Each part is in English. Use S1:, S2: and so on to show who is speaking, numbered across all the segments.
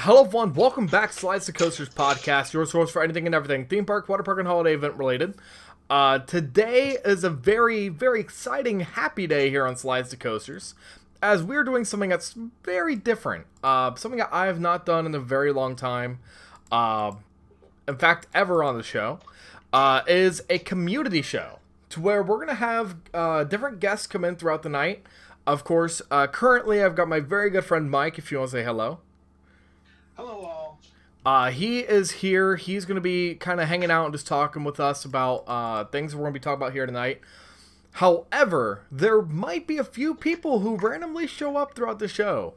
S1: Hello everyone, welcome back to Slides to Coasters Podcast, your source for anything and everything theme park, water park, and holiday event related. Today is a very, very exciting, happy day here on Slides to Coasters, as we're doing something that's very different, something that I have not done in a very long time, in fact, ever on the show, is a community show, to where we're going to have different guests come in throughout the night. Of course, currently I've got my very good friend Mike, if you want to say hello.
S2: Hello, all.
S1: He is here. He's going to be kind of hanging out and just talking with us about things we're going to be talking about here tonight. However, there might be a few people who randomly show up throughout the show.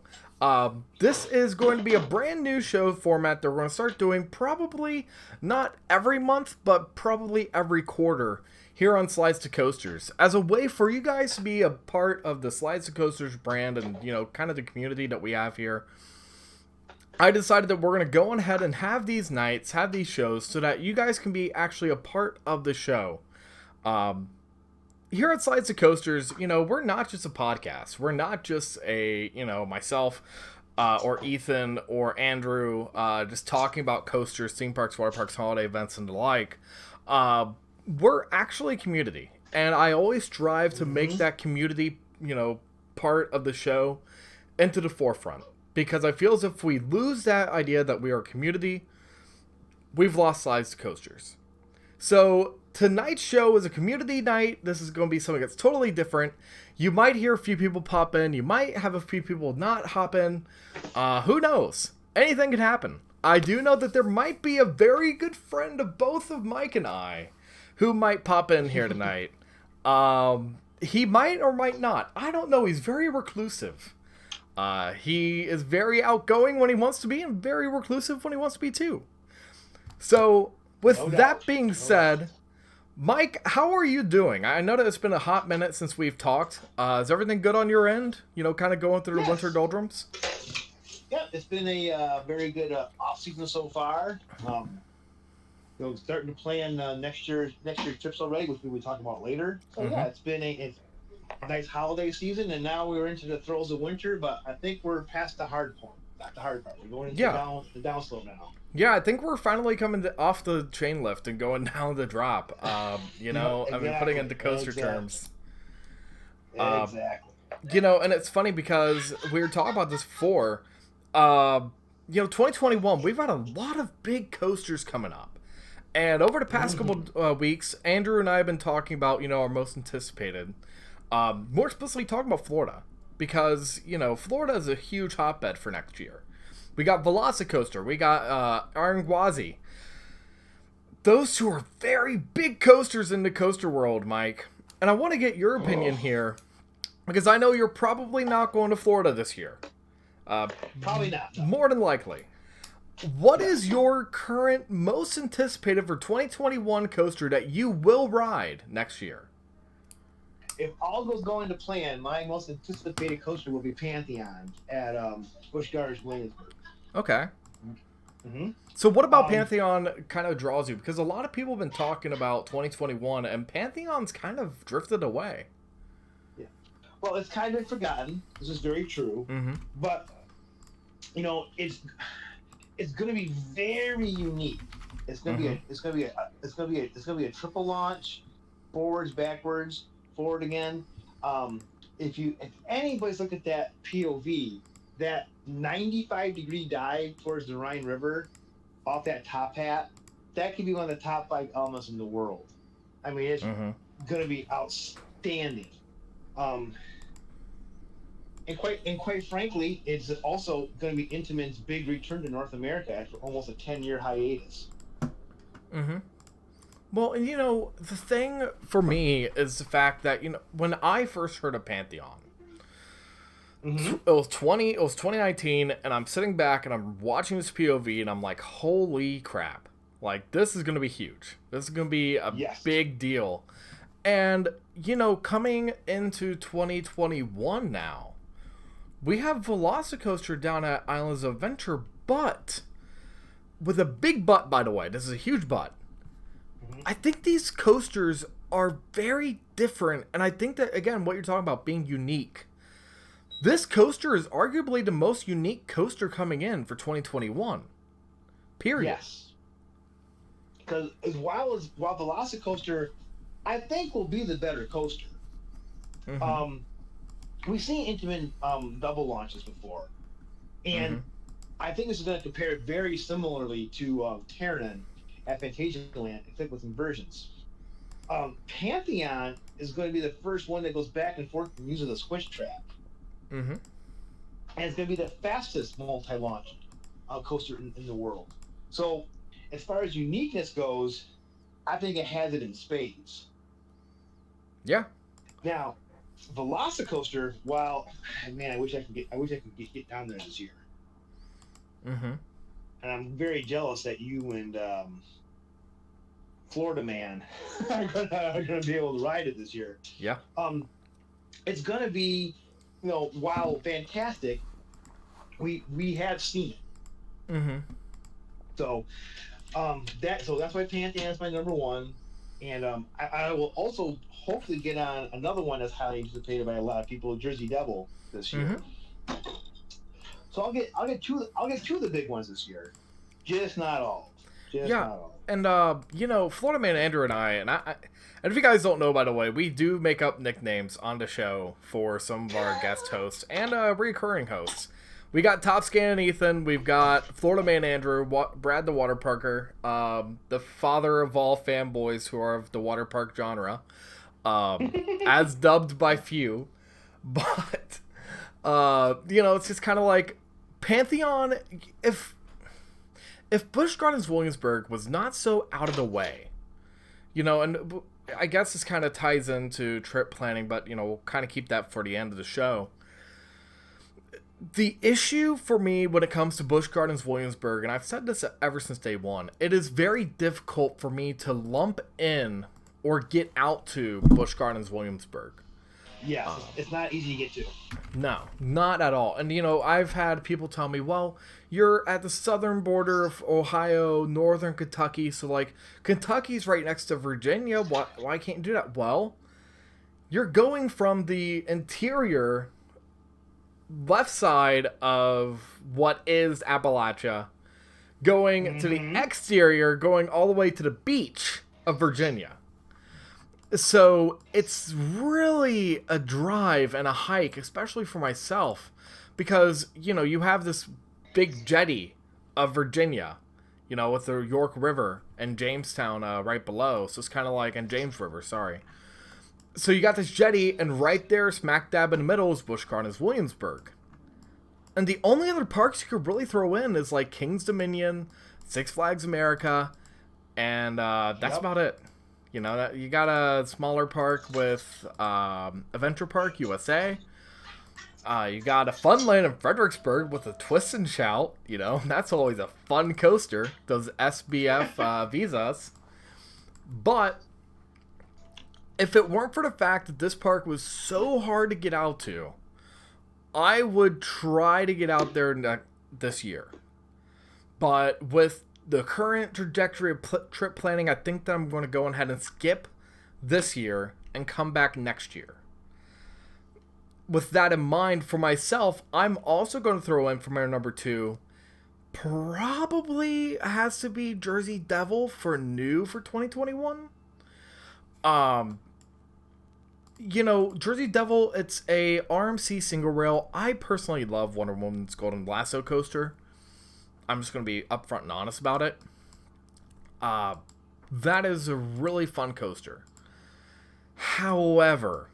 S1: This is going to be a brand new show format that we're going to start doing probably not every month, but probably every quarter here on Slides to Coasters, as a way for you guys to be a part of the Slides to Coasters brand and, you know, kind of the community that we have here. I decided that we're going to go ahead and have these nights, have these shows, so that you guys can be actually a part of the show. Here at Slides to Coasters, you know, we're not just a podcast. We're not just a, you know, myself or Ethan or Andrew just talking about coasters, theme parks, water parks, holiday events, and the like. We're actually a community. And I always strive to make that community, you know, part of the show into the forefront. Because I feel as if we lose that idea that we are a community, we've lost Slides to Coasters. So tonight's show is a community night. This is going to be something that's totally different. You might hear a few people pop in. You might have a few people not hop in. Who knows? Anything can happen. I do know that there might be a very good friend of both of Mike and I who might pop in here tonight. He might or might not. I don't know. He's very reclusive. He is very outgoing when he wants to be and very reclusive when he wants to be too. So, with that being said, Mike, how are you doing? I know that it's been a hot minute since we've talked. Is everything good on your end? You know, kind of going through the winter doldrums?
S2: Yeah, it's been a very good off-season so far. Starting to plan next year's trips already, which we'll be talking about later. So yeah, it's been a nice holiday season, and now we're into the throes of winter, but I think we're past the hard point. Not the hard part. We're going into the downslope now.
S1: Yeah, I think we're finally coming off the chain lift and going down the drop. You know, exactly. I mean, putting it into coaster terms.
S2: Exactly.
S1: You know, and it's funny because we were talking about this before. You know, 2021, we've got a lot of big coasters coming up. And over the past couple weeks, Andrew and I have been talking about, you know, our most anticipated. More explicitly talking about Florida, because, you know, Florida is a huge hotbed for next year. We got Velocicoaster, we got Arangwazi. Those two are very big coasters in the coaster world, Mike. And I want to get your opinion here, because I know you're probably not going to Florida this year.
S2: Probably not. No.
S1: More than likely. What is your current most anticipated for 2021 coaster that you will ride next year?
S2: If all goes going to plan, my most anticipated coaster will be Pantheon at Busch Gardens, Williamsburg.
S1: Okay. So what about Pantheon kind of draws you? Because a lot of people have been talking about 2021, and Pantheon's kind of drifted away.
S2: Yeah. Well, it's kind of forgotten. This is very true. But, you know, it's going to be very unique. It's going to be a triple launch, forwards, backwards, forward again. If anybody's looked at that POV, that 95-degree dive towards the Rhine River off that top hat, that could be one of the top 5 elements in the world. I mean, it's going to be outstanding. And quite frankly, it's also going to be Intamin's big return to North America after almost a 10-year hiatus.
S1: Well, and you know, the thing for me is the fact that, you know, when I first heard of Pantheon, it was 2019, and I'm sitting back and I'm watching this POV, and I'm like, holy crap. Like, this is going to be huge. This is going to be a big deal. And, you know, coming into 2021 now, we have Velocicoaster down at Islands of Adventure, but, with a big but, by the way, this is a huge but, I think these coasters are very different, and I think that, again, what you're talking about being unique, This coaster is arguably the most unique coaster coming in for 2021. Period.
S2: Yes. Because while Velocicoaster, I think, will be the better coaster. Mm-hmm. We've seen Intamin double launches before, and I think this is going to compare very similarly to Terranon at Phantasialand, except with inversions. Pantheon is going to be the first one that goes back and forth and uses a squish trap. Mm-hmm. And it's going to be the fastest multi-launch coaster in the world. So, as far as uniqueness goes, I think it has it in spades.
S1: Yeah.
S2: Now, Velocicoaster, man, I wish I could get down there this year. Mm-hmm. And I'm very jealous that you and Florida Man are gonna be able to ride it this year.
S1: Yeah.
S2: It's gonna be, while fantastic, we have seen it. Mm-hmm. So, that's why Pantheon is my number one, and I will also hopefully get on another one that's highly anticipated by a lot of people, Jersey Devil, this year. Mm-hmm. So I'll get two of the big ones this year, just not all. Not all.
S1: And Florida Man Andrew and and if you guys don't know, by the way, we do make up nicknames on the show for some of our guest hosts and recurring hosts. We got Top Scan and Ethan. We've got Florida Man Andrew, Brad the Water Parker, the father of all fanboys who are of the water park genre, as dubbed by few. But, it's just kind of like Pantheon. If Busch Gardens Williamsburg was not so out of the way, and I guess this kind of ties into trip planning, but, we'll kind of keep that for the end of the show. The issue for me when it comes to Busch Gardens Williamsburg, and I've said this ever since day one, it is very difficult for me to lump in or get out to Busch Gardens Williamsburg.
S2: Yeah, it's not easy to get to.
S1: No, not at all. And, I've had people tell me, well, you're at the southern border of Ohio, northern Kentucky, so, like, Kentucky's right next to Virginia. Why can't you do that? Well, you're going from the interior left side of what is Appalachia, going to the exterior, going all the way to the beach of Virginia. So it's really a drive and a hike, especially for myself, because, you have this big jetty of Virginia, with the York River and Jamestown right below. So it's kind of like, and James River, sorry. So you got this jetty, and right there, smack dab in the middle, is Busch Gardens Williamsburg. And the only other parks you could really throw in is, like, King's Dominion, Six Flags America, and that's about it. You got a smaller park with Adventure Park USA. You got a Funland in Fredericksburg with a Twist and Shout. That's always a fun coaster, those SBF visas. But if it weren't for the fact that this park was so hard to get out to, I would try to get out there this year. But with the current trajectory of trip planning, I think that I'm going to go ahead and skip this year and come back next year. With that in mind, for myself, I'm also going to throw in for my number 2. Probably has to be Jersey Devil for 2021. Jersey Devil, it's a RMC single rail. I personally love Wonder Woman's Golden Lasso coaster. I'm just going to be upfront and honest about it. That is a really fun coaster. However,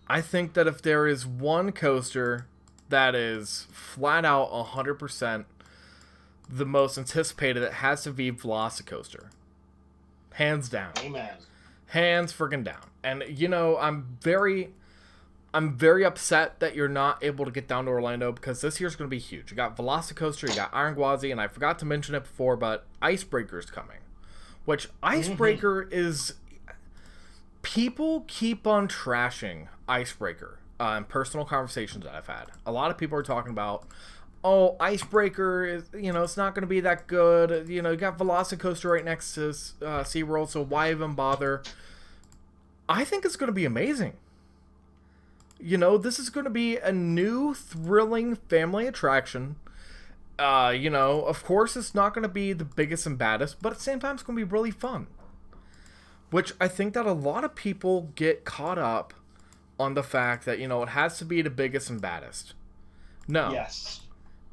S1: I think that if there is one coaster that is flat out 100% the most anticipated, it has to be Velocicoaster. Hands down.
S2: Amen.
S1: Hands friggin' down. And, I'm very upset that you're not able to get down to Orlando, because this year's going to be huge. You got Velocicoaster, you got Iron Gwazi, and I forgot to mention it before, but Icebreaker's coming. Which, Icebreaker is... People keep on trashing Icebreaker in personal conversations that I've had. A lot of people are talking about, oh, Icebreaker is, it's not going to be that good. You got Velocicoaster right next to SeaWorld, so why even bother? I think it's going to be amazing. This is going to be a new, thrilling family attraction. Of course, it's not going to be the biggest and baddest, but at the same time, it's going to be really fun. Which I think that a lot of people get caught up on the fact that, it has to be the biggest and baddest. No.
S2: Yes.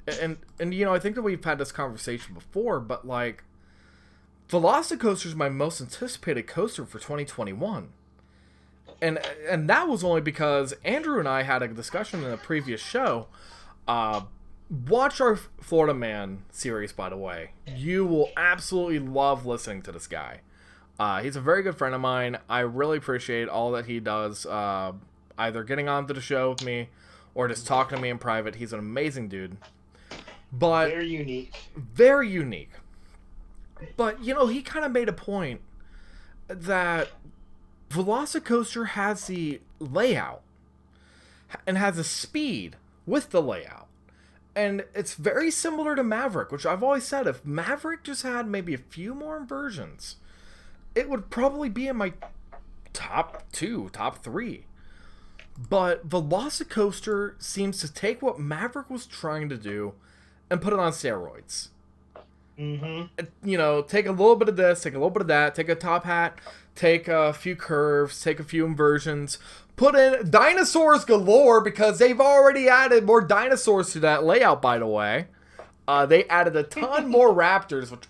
S1: And I think that we've had this conversation before, but, like, Velocicoaster is my most anticipated coaster for 2021. And that was only because Andrew and I had a discussion in a previous show. Watch our Florida Man series, by the way. You will absolutely love listening to this guy. He's a very good friend of mine. I really appreciate all that he does, either getting onto the show with me or just talking to me in private. He's an amazing dude. But
S2: very unique.
S1: Very unique. But, he kind of made a point that Velocicoaster has the layout and has the speed with the layout. And it's very similar to Maverick, which I've always said, if Maverick just had maybe a few more inversions, it would probably be in my top 2, top 3. But Velocicoaster seems to take what Maverick was trying to do and put it on steroids.
S2: Mm-hmm.
S1: Take a little bit of this, take a little bit of that, take a top hat, take a few curves, take a few inversions, put in dinosaurs galore, because they've already added more dinosaurs to that layout, by the way. They added a ton more raptors, which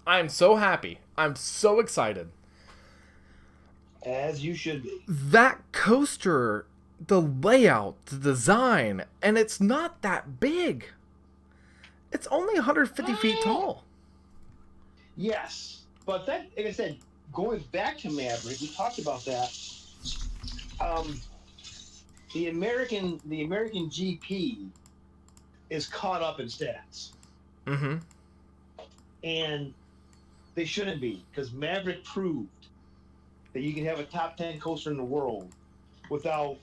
S1: I'm so happy. I'm so excited.
S2: As you should be.
S1: That coaster, the layout, the design, and it's not that big. It's only 150 feet tall.
S2: Yes, but that, like I said, going back to Maverick, we talked about that. The American GP is caught up in stats.
S1: Mm-hmm.
S2: And they shouldn't be, because Maverick proved that you can have a top 10 coaster in the world without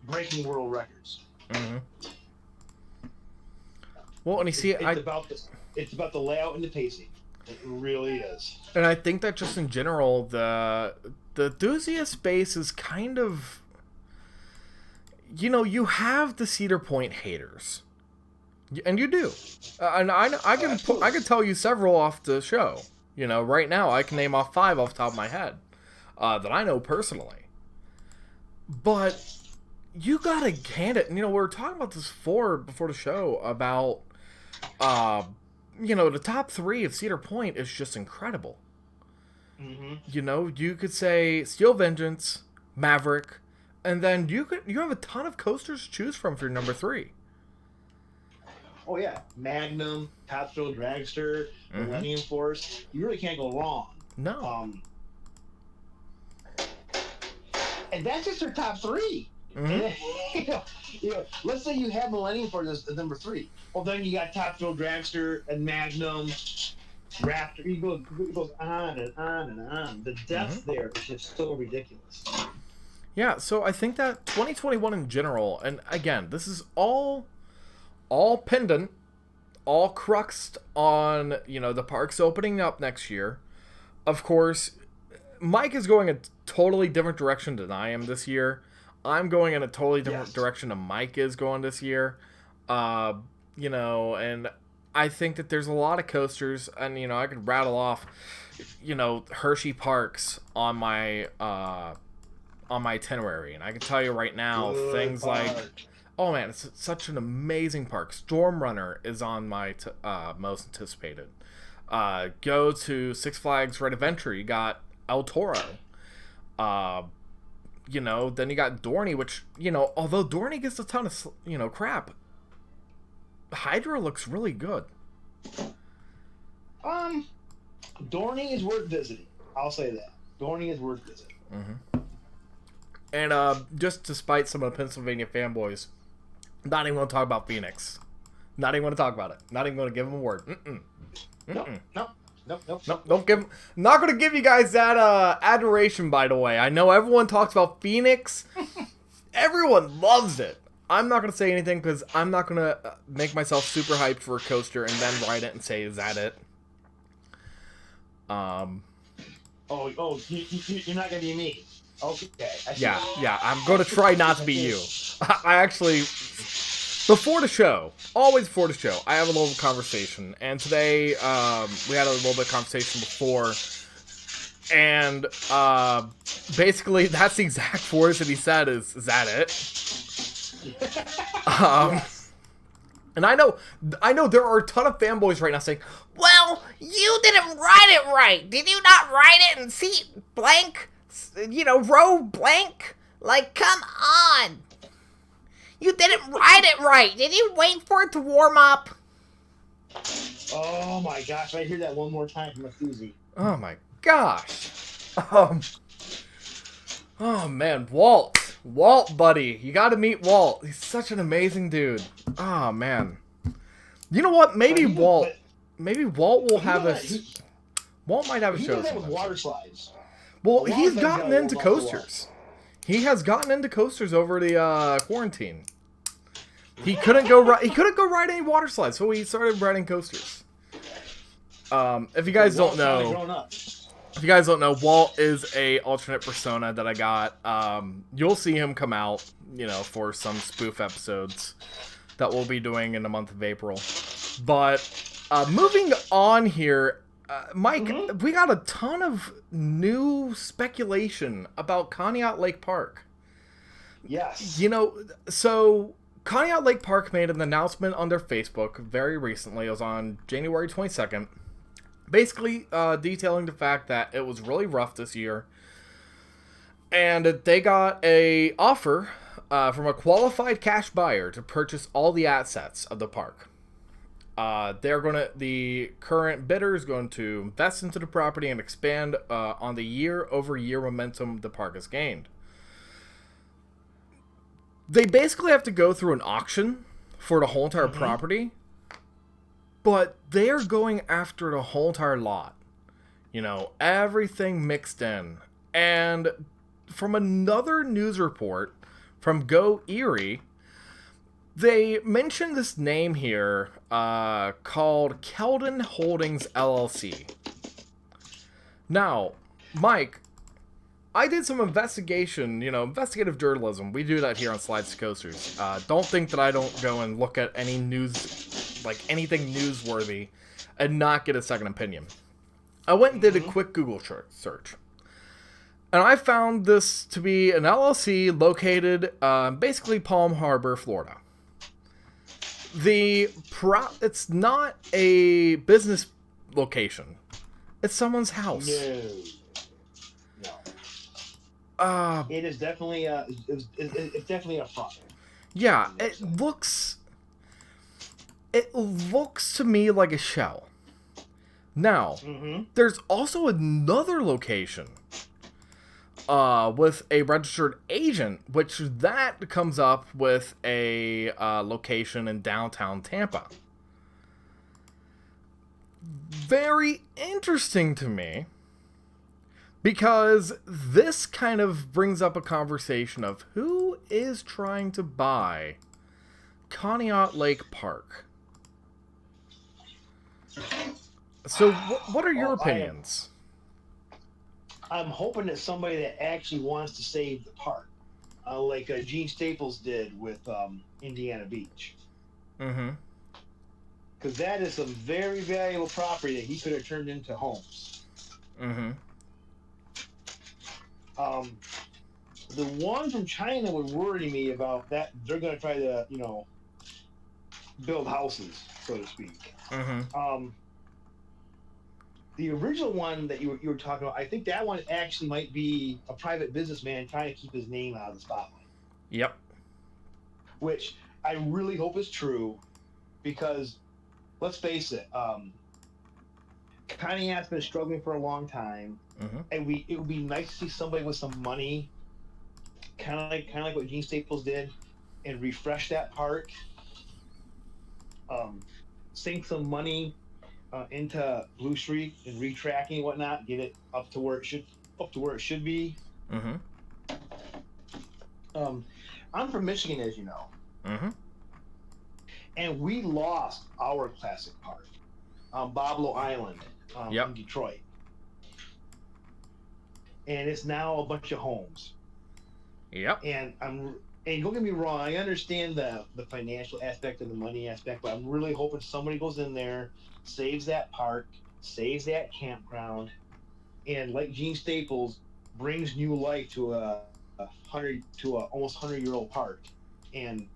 S2: breaking world records.
S1: Mm-hmm. Well, and you see,
S2: it's about the layout and the pacing. It really is.
S1: And I think that just in general, the enthusiast space is kind of, you have the Cedar Point haters, and you do, and I can tell you several off the show. Right now I can name off 5 off the top of my head that I know personally. But you gotta hand it. We were talking about this before the show about. The top 3 of Cedar Point is just incredible.
S2: Mm-hmm.
S1: You could say Steel Vengeance, Maverick, and then you have a ton of coasters to choose from for your number 3.
S2: Oh yeah, Magnum, Top Thrill Dragster, Millennium Force. You really can't go wrong.
S1: No.
S2: And that's just their top 3. Mm-hmm. Let's say you have Millennium Force as number 3. Well, then you got Top Thrill Dragster and Magnum, Raptor. It goes on and on and on. The depth there is just so ridiculous.
S1: Yeah, so I think that 2021 in general, and again, this is all pendant, all cruxed on, the parks opening up next year. Of course, Mike is going a totally different direction than I am this year. I'm going in a totally different direction than Mike is going this year. And I think that there's a lot of coasters, and, I could rattle off, Hershey Parks on my itinerary. And I can tell you right now, things like, oh man, it's such an amazing park. Storm Runner is on my most anticipated. Go to Six Flags Red Adventure. You got El Toro. Then you got Dorney, which, although Dorney gets a ton of, crap, Hydra looks really good.
S2: Dorney is worth visiting. I'll say that. Dorney is worth visiting.
S1: Mm-hmm. And just to spite some of the Pennsylvania fanboys, not even going to talk about Phoenix. Not even going to talk about it. Not even going to give them a word.
S2: Nope.
S1: Don't give. Not going to give you guys that adoration. By the way, I know everyone talks about Phoenix. Everyone loves it. I'm not going to say anything because I'm not going to make myself super hyped for a coaster and then ride it and say, "Is that it?"
S2: You're not going to be me. Okay.
S1: Yeah. I'm going to try not to be you. I actually, before the show, always before the show, I have a little conversation. And today, we had a little bit of conversation before. And basically, that's the exact words that he said is that it?
S2: Yes.
S1: And I know there are a ton of fanboys right now saying, well, you didn't write it right. Did you not write it in seat blank? Row blank? Like, come on. You didn't write it right. Did you wait for it to warm up?
S2: Oh my gosh, I hear that one more time from a Susie.
S1: Oh my gosh. Oh man, Walt, buddy, you got to meet Walt. He's such an amazing dude. Oh man, you know what? Maybe Walt will have a. Walt might have a show.
S2: He does that with water slides.
S1: Well, he's gotten into coasters. He has gotten into coasters over the quarantine. He couldn't go ride any water slides, so he started riding coasters. If you guys don't know, Walt is a alternate persona that I got. You'll see him come out, for some spoof episodes that we'll be doing in the month of April. But moving on here, Mike, we got a ton of new speculation about Conneaut Lake Park.
S2: Yes.
S1: So Conneaut Lake Park made an announcement on their Facebook very recently. It was on January 22nd. Basically, detailing the fact that it was really rough this year. And they got a offer from a qualified cash buyer to purchase all the assets of the park. The current bidder is going to invest into the property and expand on the year-over-year momentum the park has gained. They basically have to go through an auction for the whole entire property. But they're going after the whole entire lot. Everything mixed in. And from another news report from Go Erie, they mentioned this name here called Keldon Holdings LLC. Now, Mike, I did some investigation, investigative journalism. We do that here on Slides to Coasters. Don't think that I don't go and look at any news, like anything newsworthy, and not get a second opinion. I went and did a quick Google search. And I found this to be an LLC located basically Palm Harbor, Florida. It's not a business location. It's someone's house.
S2: No. It is definitely it's definitely a front.
S1: Yeah, it looks to me like a shell. Now, there's also another location with a registered agent, which that comes up with a location in downtown Tampa. Very interesting to me, because this kind of brings up a conversation of who is trying to buy Conneaut Lake Park. So, what are your opinions?
S2: I'm hoping it's somebody that actually wants to save the park, like Gene Staples did with Indiana Beach. Because that is some very valuable property that he could have turned into homes. The one from China would worry me about that. They're going to try to, build houses, so to speak. The original one that you were talking about, I think that one actually might be a private businessman trying to keep his name out of the spotlight.
S1: Yep.
S2: Which I really hope is true, because let's face it, Conneaut's been struggling for a long time, and it would be nice to see somebody with some money, kind of like what Gene Staples did, and refresh that park. Sink some money into Blue Street and retracking and whatnot, get it up to where it should be. I'm from Michigan, as you know, and we lost our classic park on Boblo Island in Detroit. and it's now a bunch of homes.
S1: Yep.
S2: And don't get me wrong, I understand the financial aspect and the money aspect, but I'm really hoping somebody goes in there, saves that park, saves that campground, and like Gene Staples, brings new life to a almost 100-year-old park, and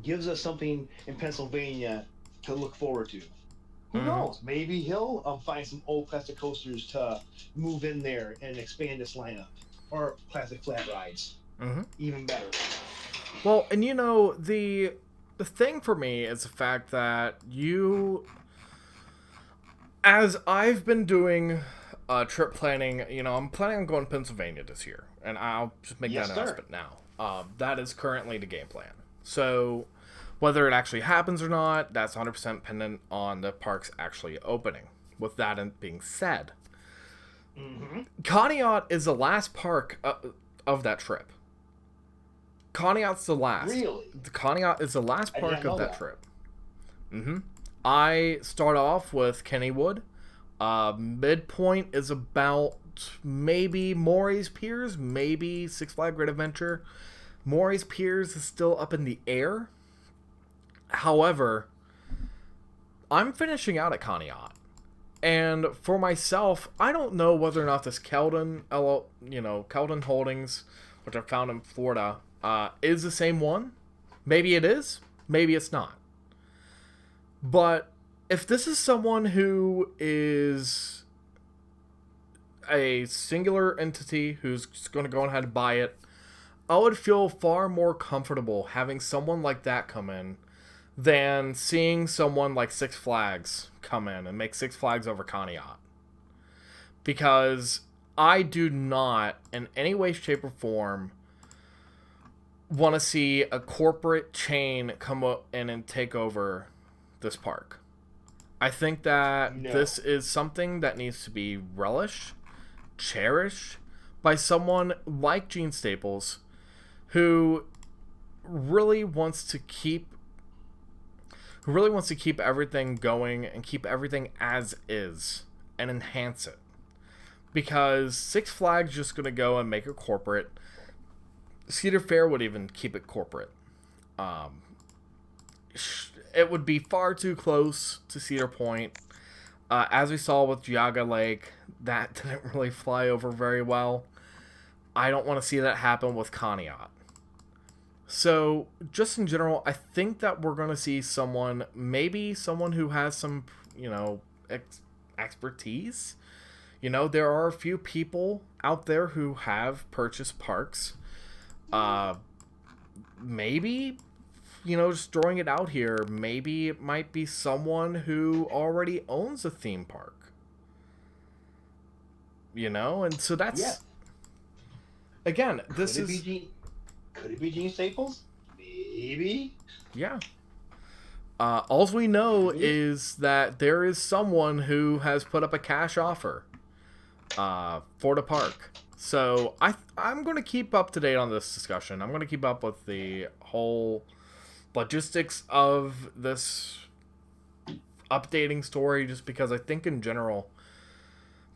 S2: gives us something in Pennsylvania to look forward to. Who knows? Maybe he'll find some old classic coasters to move in there and expand this lineup, or classic flat rides. Even better.
S1: Well, and the thing for me is the fact that as I've been doing trip planning, I'm planning on going to Pennsylvania this year, and I'll just make that announcement now. That is currently the game plan. So whether it actually happens or not, that's 100% dependent on the parks actually opening. With that being said, Conneaut is the last park of that trip. Conneaut's the last.
S2: Really?
S1: Conneaut is the last park of that trip. I start off with Kennywood. Midpoint is about maybe Morey's Piers, maybe Six Flags Great Adventure. Morey's Piers is still up in the air. However, I'm finishing out at Conneaut. And for myself, I don't know whether or not this Keldon Holdings, which I found in Florida, is the same one. Maybe it is. Maybe it's not. But if this is someone who is a singular entity who's just going to go ahead and buy it, I would feel far more comfortable having someone like that come in than seeing someone like Six Flags come in and make Six Flags over Conneaut. Because I do not, in any way, shape, or form, want to see a corporate chain come up in and take over this park. I think that this is something that needs to be relished, cherished by someone like Gene Staples, who really wants to keep everything going and keep everything as is and enhance it. Because Six Flags just going to go and make it corporate. Cedar Fair would even keep it corporate. It would be far too close to Cedar Point. As we saw with Geauga Lake, that didn't really fly over very well. I don't want to see that happen with Conneaut. So, just in general, I think that we're going to see someone who has some, expertise. There are a few people out there who have purchased parks. Maybe, just throwing it out here, maybe it might be someone who already owns a theme park. And so that's... Yeah. Again, this is...
S2: Could it be Gene Staples? Maybe.
S1: Yeah. All we know is that there is someone who has put up a cash offer for the park. So I'm going to keep up to date on this discussion. I'm going to keep up with the whole logistics of this updating story, just because I think in general,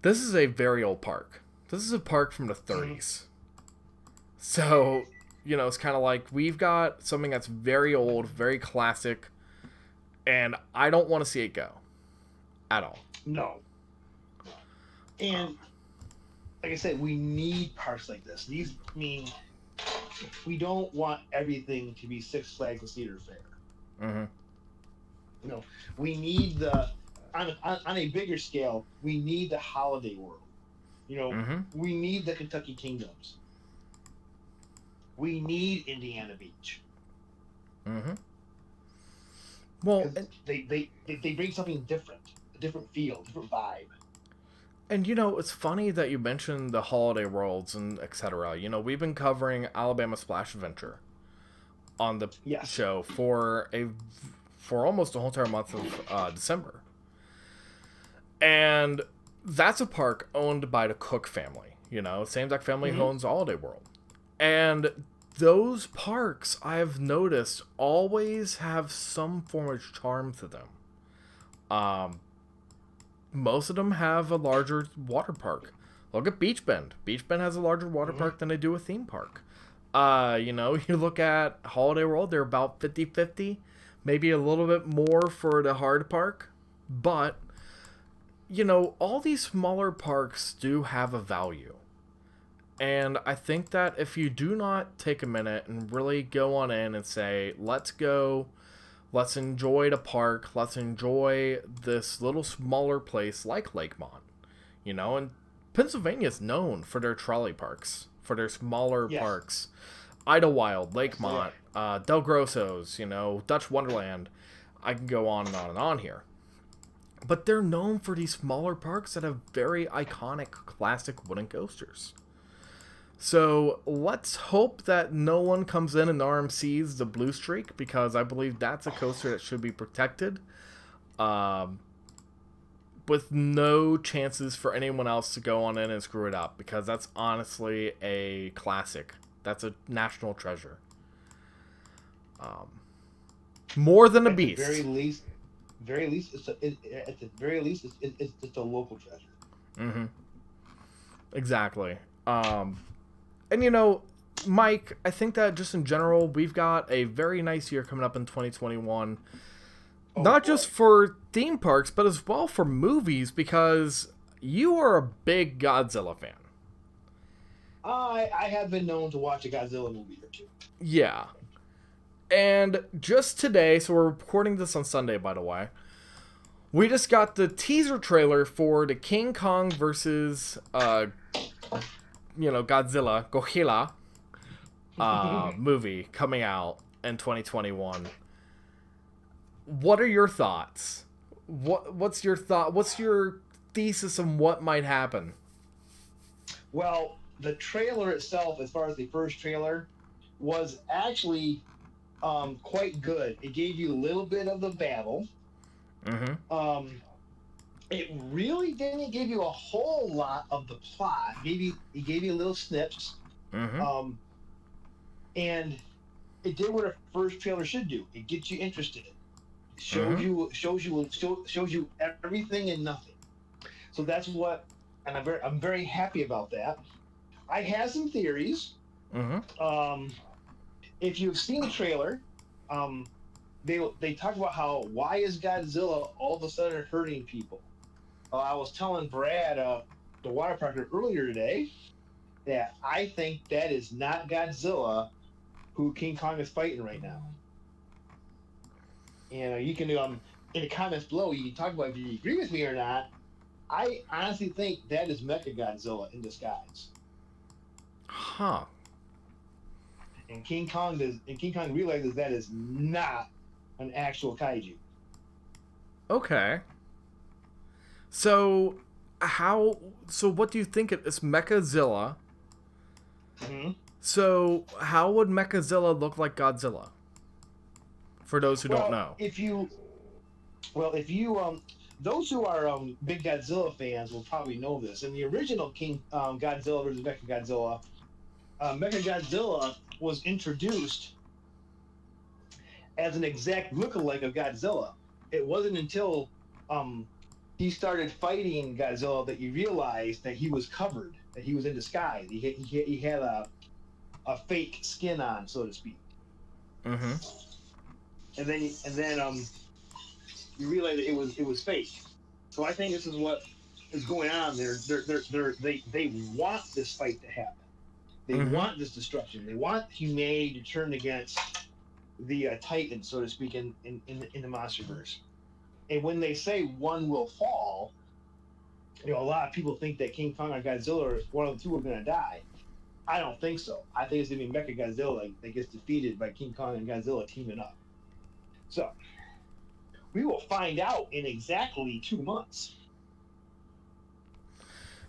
S1: this is a very old park. This is a park from the 30s. So... it's kind of like we've got something that's very old, very classic, and I don't want to see it go at all.
S2: No. And like I said, we need parks like this. We don't want everything to be Six Flags and Cedar Fair. We need on a bigger scale, we need the Holiday World. We need the Kentucky Kingdoms. We need Indiana Beach.
S1: Well,
S2: they bring something different, a different feel, different vibe.
S1: And it's funny that you mentioned the Holiday Worlds and etc. We've been covering Alabama Splash Adventure on the show for almost the whole entire month of December, and that's a park owned by the Cook family. Same exact family owns Holiday World. And those parks, I've noticed, always have some form of charm to them. Most of them have a larger water park. Look at Beach Bend. Beach Bend has a larger water park than they do a theme park. You look at Holiday World, they're about 50-50. Maybe a little bit more for the hard park. But, all these smaller parks do have a value. And I think that if you do not take a minute and really go on in and say, let's go, let's enjoy the park, let's enjoy this little smaller place like Lakemont, and Pennsylvania is known for their trolley parks, for their smaller parks. Idlewild, Lakemont, Del Grosso's, Dutch Wonderland. I can go on and on here. But they're known for these smaller parks that have very iconic classic wooden coasters. So let's hope that no one comes in and RMCs the Blue Streak, because I believe that's a coaster that should be protected. With no chances for anyone else to go on in and screw it up, because that's honestly a classic. That's a national treasure. More than a beast.
S2: At the very least, it's just a local treasure.
S1: Mm-hmm. Exactly. And Mike, I think that just in general, we've got a very nice year coming up in 2021. Not just for theme parks, but as well for movies, because you are a big Godzilla fan.
S2: I have been known to watch a Godzilla movie or two.
S1: Yeah. And just today, so we're recording this on Sunday, by the way, we just got the teaser trailer for the King Kong versus, Godzilla movie coming out in 2021. What are your thoughts? What's your thought? What's your thesis on what might happen?
S2: Well, the trailer itself, as far as the first trailer, was actually quite good. It gave you a little bit of the battle. Mm-hmm. It really didn't give you a whole lot of the plot. It gave you little snips. Mm-hmm. And it did what a first trailer should do. It gets you interested. It shows you everything and nothing. So that's what, and I'm very happy about that. I have some theories. Mm-hmm. If you've seen the trailer, they talk about why is Godzilla all of a sudden hurting people. I was telling Brad, the water park earlier today, that I think that is not Godzilla who King Kong is fighting right now. You can in the comments below, you can talk about if you agree with me or not. I honestly think that is Mechagodzilla in disguise.
S1: Huh.
S2: And King Kong realizes that is not an actual kaiju.
S1: Okay. So what do you think it's Mechazilla? Mm-hmm. So how would Mechazilla look like Godzilla? For those who don't know. Those who are big Godzilla fans will probably know this. In the original King Godzilla versus Mechagodzilla, Mechagodzilla was introduced as an exact lookalike of Godzilla. It wasn't until he started fighting Godzilla that you realized that he was covered, that he was in disguise. He had a fake skin on, so to speak. Mm-hmm. And then you realize that it was fake. So I think this is what is going on. They want this fight to happen. They mm-hmm. want this destruction. They want humanity to turn against the Titan, so to speak, in the MonsterVerse. And when they say one will fall, a lot of people think that King Kong or Godzilla, one of the two, are going to die. I don't think so. I think it's going to be Mechagodzilla that gets defeated by King Kong and Godzilla teaming up. So, we will find out in exactly 2 months.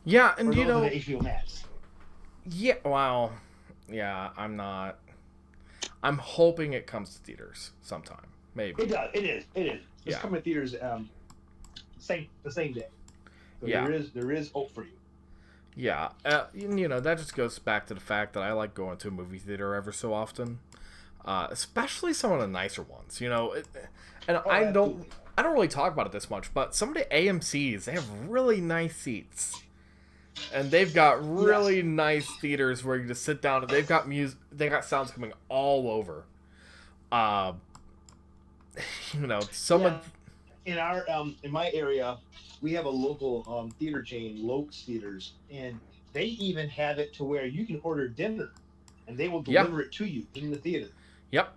S1: Yeah, and
S2: the HBO Max.
S1: Yeah, wow. Yeah, I'm hoping it comes to theaters sometime. Maybe.
S2: It does. It is. It's coming to theaters the same day. So yeah. There is hope for you.
S1: Yeah. That just goes back to the fact that I like going to a movie theater ever so often. Especially some of the nicer ones, I don't really talk about it this much, but some of the AMCs, they have really nice seats. And they've got really nice theaters where you just sit down and they've got music, they got sounds coming all over. Some of
S2: in our in my area, we have a local theater chain, Lokes Theaters, and they even have it to where you can order dinner, and they will deliver it to you in the theater.
S1: Yep.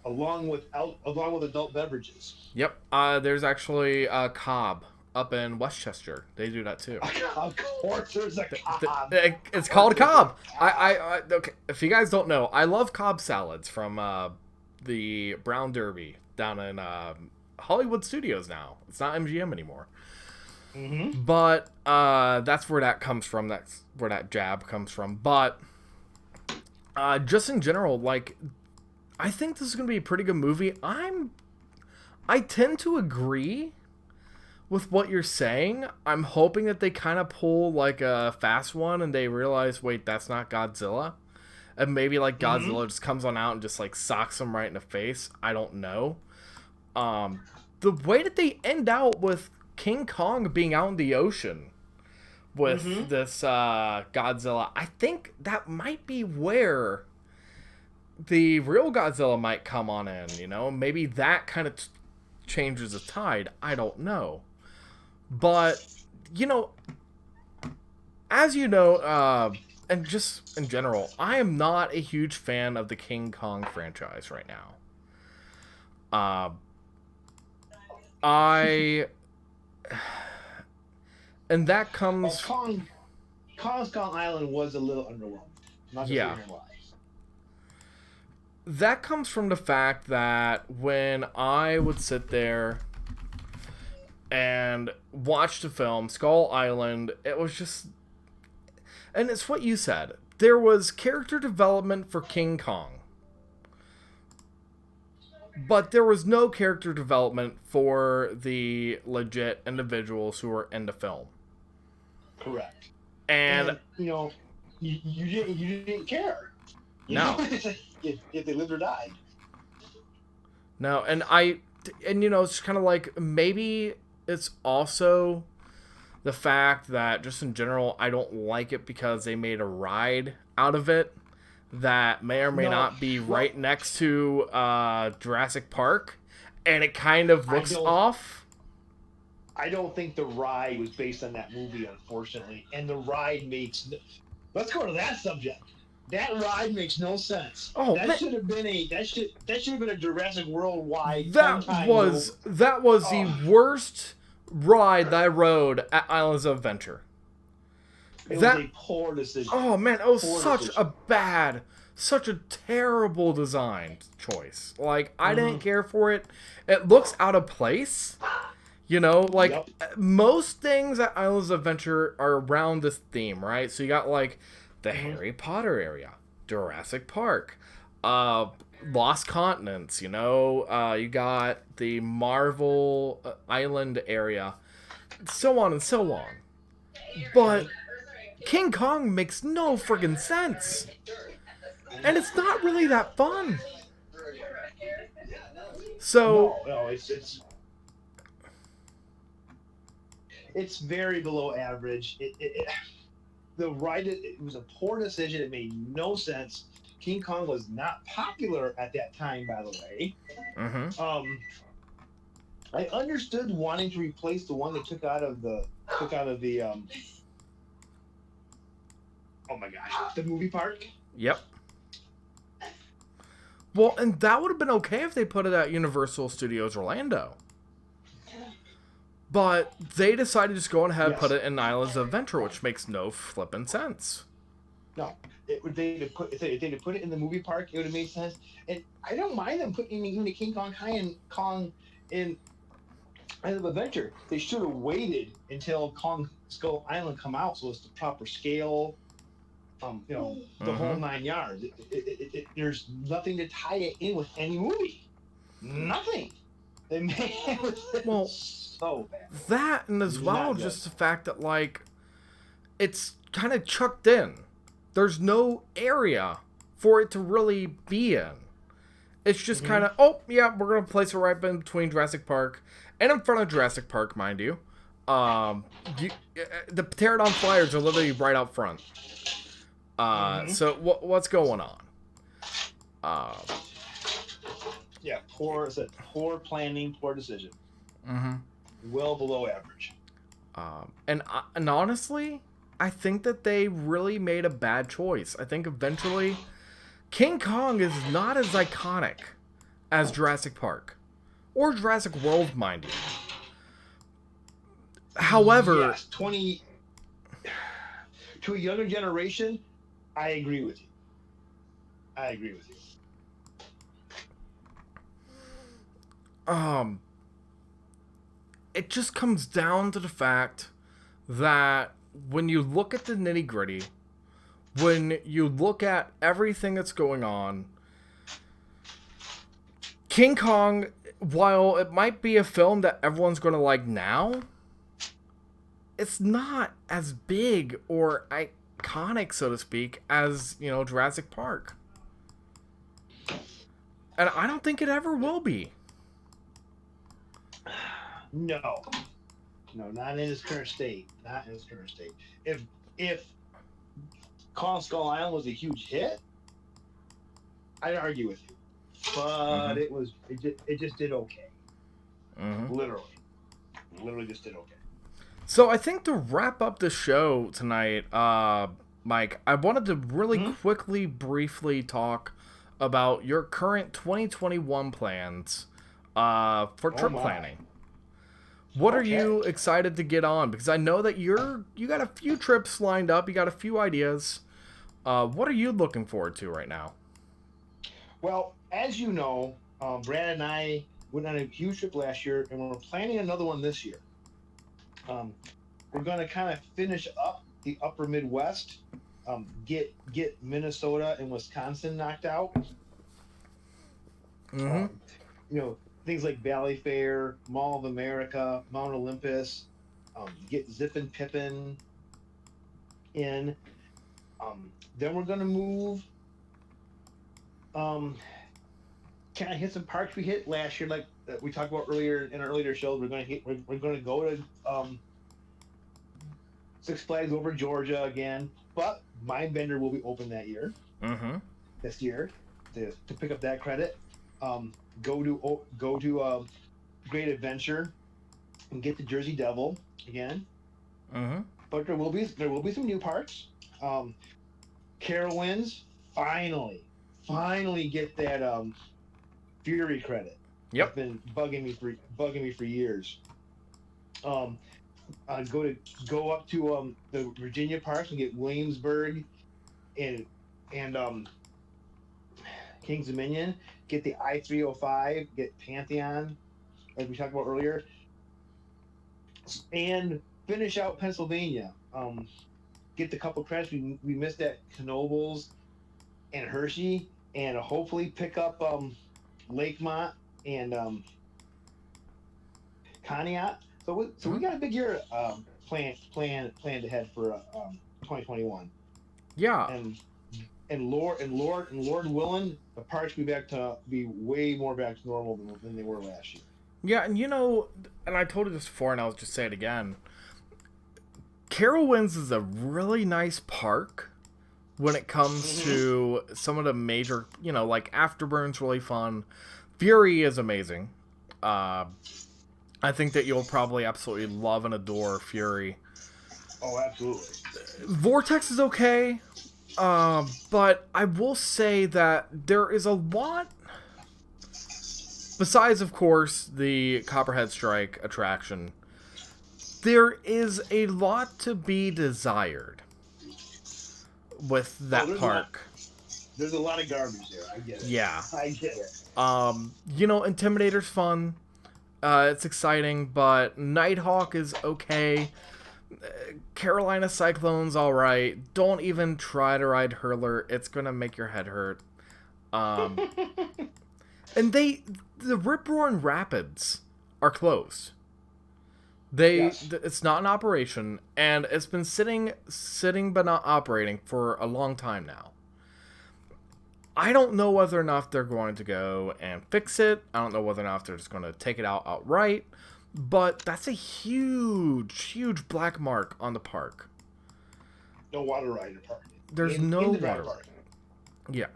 S2: Along with adult beverages.
S1: Yep. There's actually Cobb up in Westchester. They do that too.
S2: Of course, there's a Cobb.
S1: It's called Cobb. Okay. If you guys don't know, I love Cobb salads from the Brown Derby down in Hollywood Studios now. It's not MGM anymore.
S2: Mm-hmm.
S1: But that's where that comes from. That's where that jab comes from. But just in general, like, I think this is going to be a pretty good movie. I tend to agree with what you're saying. I'm hoping that they kind of pull like a fast one and they realize, wait, that's not Godzilla. And maybe like Godzilla just comes on out and just like socks them right in the face. I don't know. The way that they end out with King Kong being out in the ocean with this Godzilla, I think that might be where the real Godzilla might come on in, you know? Maybe that kind of changes the tide. I don't know. But, you know, as you know, and just in general, I am not a huge fan of the King Kong franchise right now. And that comes...
S2: Kong's Kong Island was a little underwhelming. Not just why.
S1: That comes from the fact that when I would sit there and watch the film, Skull Island, it was just... And it's what you said. There was character development for King Kong. But there was no character development for the legit individuals who were in the film.
S2: Correct.
S1: And
S2: you know, you didn't care.
S1: No.
S2: If they lived or died.
S1: No, and you know, it's kind of like, maybe it's also the fact that just in general, I don't like it because they made a ride out of it that may or may not be right next to Jurassic Park, and it kind of looks off.
S2: I don't think the ride was based on that movie, unfortunately, and the ride makes... Let's go to that subject. That ride makes no sense.
S1: Oh,
S2: that should have been a Jurassic World wide.
S1: That was the worst ride that I rode at Islands of Adventure.
S2: It was a poor decision.
S1: Oh man, it was such a terrible design choice. Like, I didn't care for it. It looks out of place. You know, like most things at Islands of Adventure are around this theme, right? So you got like the Harry Potter area, Jurassic Park, Lost Continents, you know, you got the Marvel Island area, so on and so on. But King Kong makes no friggin' sense. And it's not really that fun. So...
S2: No, it's very below average. The ride, it was a poor decision. It made no sense. King Kong was not popular at that time, by the way. I understood wanting to replace the one that took out of the oh my gosh, the movie park.
S1: Yep. Well, and that would have been okay if they put it at Universal Studios Orlando. But they decided to just go ahead and put it in Islands of Adventure, which makes no flippin' sense.
S2: No, if they'd put it in the movie park, it would have made sense. And I don't mind them putting even the King Kong Kong in Islands of Adventure. They should have waited until Kong Skull Island come out, so it's the proper scale. You know, the whole 9 yards. There's nothing to tie it in with any movie. Nothing. They made it so bad.
S1: That, and as well, just the fact that, like, it's kind of chucked in. There's no area for it to really be in. It's just kind of, we're going to place it right in between Jurassic Park and in front of Jurassic Park, mind you. The Pterodon flyers are literally right out front. So what's going on?
S2: Yeah, poor planning, poor decision. Well below average.
S1: And honestly, I think that they really made a bad choice. I think eventually, King Kong is not as iconic as Jurassic Park or Jurassic World, mind you. However,
S2: yes, to a younger generation, I agree with you.
S1: It just comes down to the fact that when you look at the nitty gritty, when you look at everything that's going on, King Kong, while it might be a film that everyone's going to like now, it's not as big or iconic, so to speak, as, Jurassic Park. And I don't think it ever will be.
S2: No, not in its current state. If Kong Skull Island was a huge hit, I'd argue with you. But it just did okay. Literally just did okay.
S1: So I think to wrap up the show tonight, Mike, I wanted to really quickly, briefly talk about your current 2021 plans for trip planning. What are you excited to get on? Because I know that you got a few trips lined up. You got a few ideas. What are you looking forward to right now?
S2: Well, as you know, Brad and I went on a huge trip last year, and we're planning another one this year. We're going to kind of finish up the upper Midwest, get Minnesota and Wisconsin knocked out. Things like Valley Fair, Mall of America, Mount Olympus, get Zippin' Pippin in. Then we're going to move. Kind of hit some parks we hit last year, like we talked about earlier in our earlier shows. We're going to go to Six Flags Over Georgia again, but Mindbender will be open that year. This year to pick up that credit. Go to Great Adventure and get the Jersey Devil again. But there will be some new parts. Carowinds finally get that Fury credit.
S1: Yep.
S2: It's been bugging me for years. Go up to the Virginia parks and get Williamsburg and Kings Dominion. Get the I-305, get Pantheon, as we talked about earlier, and finish out Pennsylvania. Get the couple credits we missed at Knoebels and Hershey, and hopefully pick up Lakemont and Conneaut. So we got a big year planned ahead for 2021.
S1: Yeah.
S2: And Lord willing, the parks be way more back to normal than they were last year.
S1: Yeah, and and I told you this before, and I'll just say it again. Carowinds is a really nice park when it comes to some of the major, like Afterburn's really fun. Fury is amazing. I think that you'll probably absolutely love and adore Fury.
S2: Oh, absolutely.
S1: Vortex is okay. But I will say that there is a lot, besides, of course, the Copperhead Strike attraction, there is a lot to be desired with that park.
S2: There's a lot of garbage there. I get it.
S1: Yeah.
S2: I get it.
S1: Intimidator's fun. It's exciting, but Nighthawk is okay. Carolina Cyclone's alright. Don't even try to ride Hurler. It's gonna make your head hurt. And the Rip Roaring Rapids are closed. It's not in operation, and it's been sitting but not operating for a long time now. I don't know whether or not they're going to go and fix it. I don't know whether or not they're just going to take it out outright. But that's a huge black mark on the park.
S2: No water ride in the park.
S1: There's no water ride. Yeah.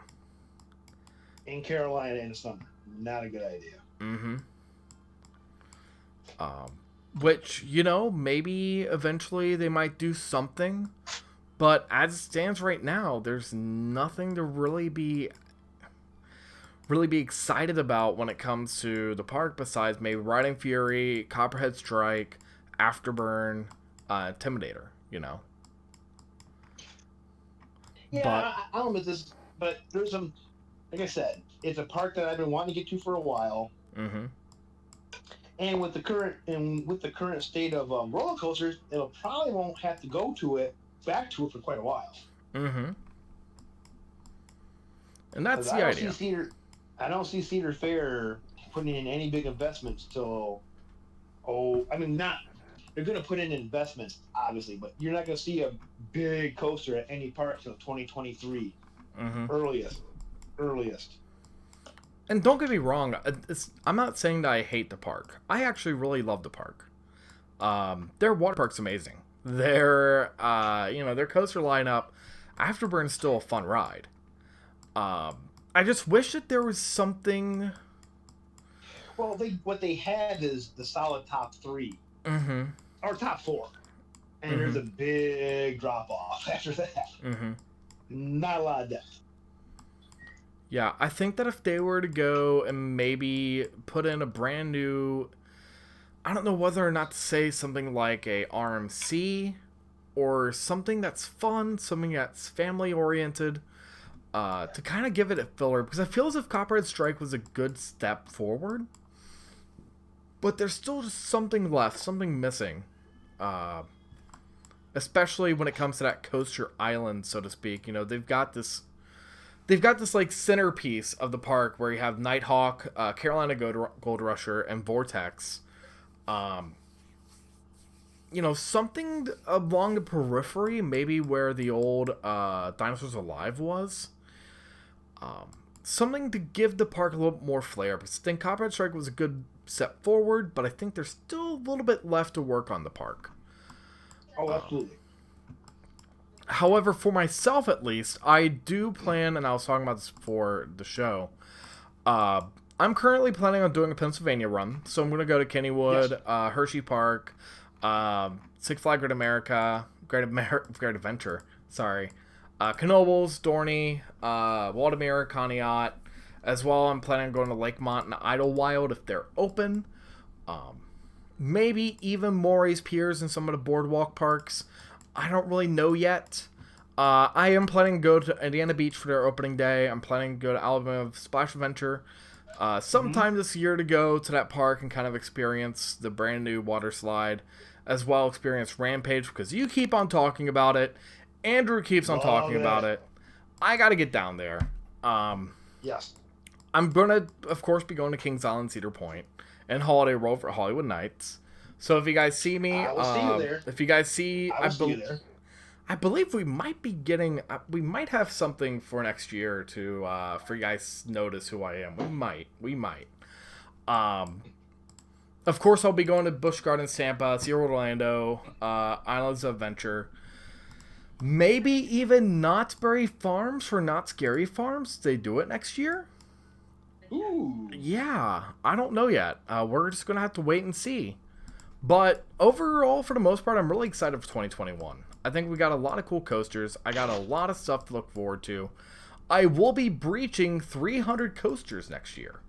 S2: In Carolina in the summer. Not a good idea.
S1: Mm-hmm. Which, maybe eventually they might do something. But as it stands right now, there's nothing to really be excited about when it comes to the park besides maybe Riding Fury, Copperhead Strike, Afterburn, Intimidator,
S2: Yeah, I don't know this, but there's some, like I said, it's a park that I've been wanting to get to for a while.
S1: Mm-hmm.
S2: And with the current state of roller coasters, it'll probably won't have to go back to it for quite a while.
S1: Mm-hmm. And that's the idea.
S2: I don't see Cedar Fair putting in any big investments till, they're going to put in investments, obviously, but you're not going to see a big coaster at any park till 2023.
S1: Mm-hmm.
S2: Earliest.
S1: And don't get me wrong, I'm not saying that I hate the park. I actually really love the park. Their water park's amazing. Their coaster lineup, Afterburn's still a fun ride. I just wish that there was something.
S2: Well, what they had is the solid top 3,
S1: mm-hmm.
S2: or top 4, and
S1: mm-hmm.
S2: there's a big drop off after that.
S1: Mm-hmm.
S2: Not a lot of depth.
S1: Yeah, I think that if they were to go and maybe put in a brand new, I don't know whether or not to say something like a RMC or something that's fun, something that's family oriented. To kind of give it a filler, because I feel as if Copperhead Strike was a good step forward, but there's still just something left, something missing, especially when it comes to that coaster island, so to speak. They've got this like centerpiece of the park where you have Nighthawk, Carolina Gold Rusher, and Vortex. Something along the periphery, maybe where the old Dinosaurs Alive was. Something to give the park a little more flair. Because I think Copperhead Strike was a good step forward, but I think there's still a little bit left to work on the park.
S2: Oh, absolutely.
S1: However, for myself at least, I do plan, and I was talking about this before the show, I'm currently planning on doing a Pennsylvania run. So I'm going to go to Kennywood, yes. Hershey Park, Six Flags Great America, Great Adventure, Knoebels, Dorney, Waldemere, Conneaut. As well, I'm planning on going to Lakemont and Idlewild if they're open. Maybe even Morey's Piers and some of the boardwalk parks. I don't really know yet. I am planning to go to Indiana Beach for their opening day. I'm planning to go to Alabama Splash Adventure sometime this year to go to that park and kind of experience the brand new water slide. As well, experience Rampage because you keep on talking about it. Andrew keeps on talking about it. I got to get down there.
S2: Yes.
S1: I'm going to, of course, be going to Kings Island, Cedar Point, and Holiday World for Hollywood Nights. So if you guys see me,
S2: I will see you there.
S1: If you guys see, I believe we might be getting, we might have something for next year to, for you guys to notice who I am. We might. Of course, I'll be going to Busch Gardens, Tampa, SeaWorld Orlando, Islands of Adventure. Maybe even Knott's Berry Farms for Knott's Scary Farms. They do it next year.
S2: Ooh.
S1: Yeah, I don't know yet. We're just going to have to wait and see. But overall, for the most part, I'm really excited for 2021. I think we got a lot of cool coasters. I got a lot of stuff to look forward to. I will be breaching 300 coasters next year.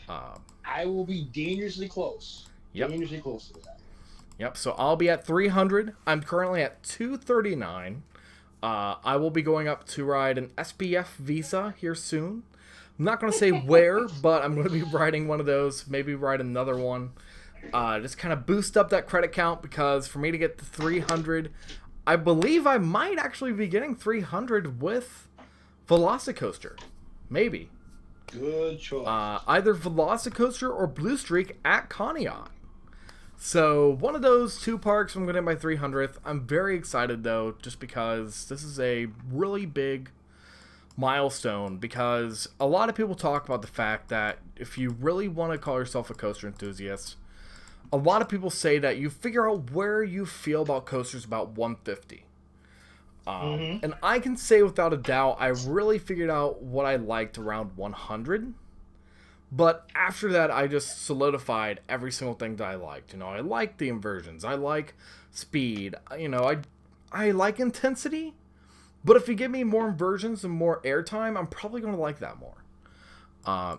S2: I will be dangerously close.
S1: Yep.
S2: Dangerously close to that.
S1: Yep, so I'll be at 300. I'm currently at 239. I will be going up to ride an SPF Visa here soon. I'm not going to say where, but I'm going to be riding one of those. Maybe ride another one. Just kind of boost up that credit count because for me to get to 300, I believe I might actually be getting 300 with Velocicoaster. Maybe.
S2: Good choice.
S1: Either Velocicoaster or Blue Streak at Conneaut. So one of those two parks I'm going to hit my 300th. I'm very excited though, just because this is a really big milestone, because a lot of people talk about the fact that if you really want to call yourself a coaster enthusiast, a lot of people say that you figure out where you feel about coasters about 150. And I can say without a doubt, I really figured out what I liked around 100. But after that, I just solidified every single thing that I liked. You know, I like the inversions. I like speed. You know, I like intensity. But if you give me more inversions and more airtime, I'm probably going to like that more.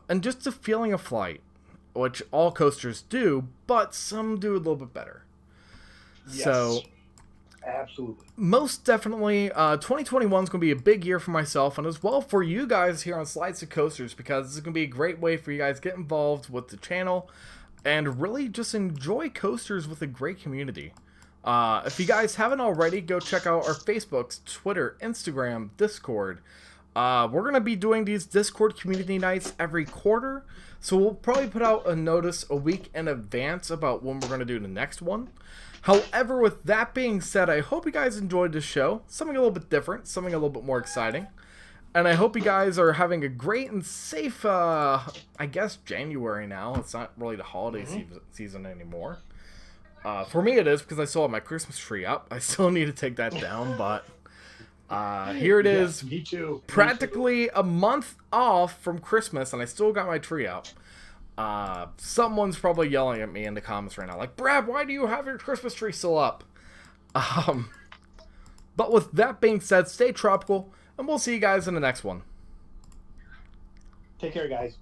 S1: And just the feeling of flight, which all coasters do, but some do a little bit better.
S2: Yes.
S1: So,
S2: absolutely.
S1: most definitely, 2021 is going to be a big year for myself and as well for you guys here on Slides of Coasters, because this is going to be a great way for you guys to get involved with the channel and really just enjoy coasters with a great community. If you guys haven't already, go check out our Facebooks, Twitter, Instagram, Discord. We're going to be doing these Discord community nights every quarter, so we'll probably put out a notice a week in advance about when we're going to do the next one. However, with that being said, I hope you guys enjoyed this show. Something a little bit different, something a little bit more exciting. And I hope you guys are having a great and safe, I guess, January now. It's not really the holiday season anymore. For me it is, because I still have my Christmas tree up. I still need to take that down, but here it is.
S2: Me too.
S1: Practically a month off from Christmas, and I still got my tree up. Someone's probably yelling at me in the comments right now, like, Brad, why do you have your Christmas tree still up? But with that being said, stay tropical, and we'll see you guys in the next one.
S2: Take care, guys.